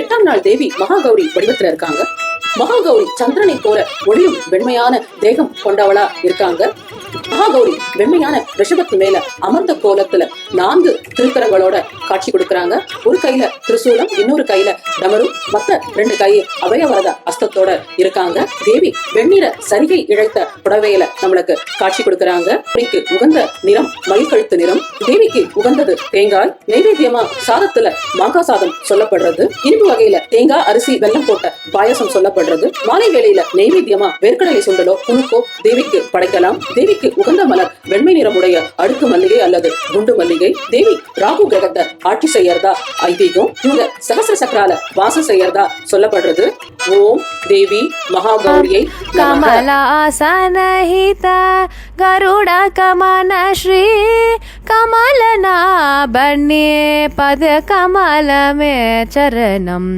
8ஆம் நாள் தேவி மகாகௌரி வடிவத்துல இருக்காங்க. மகாகௌரி சந்திரனை போல ஒளியும் வெண்மையான தேகம் கொண்டவளா இருக்காங்க. மகாகௌரி வெண்மையான ரிஷபத்து மேல அமர்ந்த கோலத்துல 4 திருக்கரங்களோட காட்சி கொடுக்கறாங்க. ஒரு கையில திரிசூலம், இன்னொரு கையில டமரு, மத்த 2 கை அபயவரத அஸ்தத்தோட இருக்காங்க. தேவி வெண்ணிற சரிகை இழைத்த புடவையில நம்மளுக்கு காட்சி கொடுக்கறாங்க. தேவிக்கு உகந்த நிறம் மயில் கழுத்து நிறம். தேவிக்கு உகந்தது தேங்காய். நைவேத்தியமா சாதத்துல மாங்காய் சாதம் சொல்லப்படுறது. இனிப்பு வகையில தேங்காய், அரிசி, வெல்லம் போட்ட பாயசம் சொல்லப்படுறது. மாலை வேளையில நைவேத்தியமா வேர்க்கடலை சுண்டலோ குணுக்கோ தேவிக்கு படைக்கலாம். தேவிக்கு உகந்த மலர் வெண்மை நிறமுடைய அடுக்கு மல்லிகை அல்லது குண்டு மல்லிகை. தேவி ராகு கிரகத்தை ஆட்சி செய்யறதா ஐதீகம். இவங்க சகசிர சக்கரால வாசம் செய்யறதா சொல்லப்படுறது. ஓம் தேவி மகாகௌரியை கமலாசனஹித கருட கமன ஸ்ரீ கமலநாபன்யே பத கமலமே சரணம்.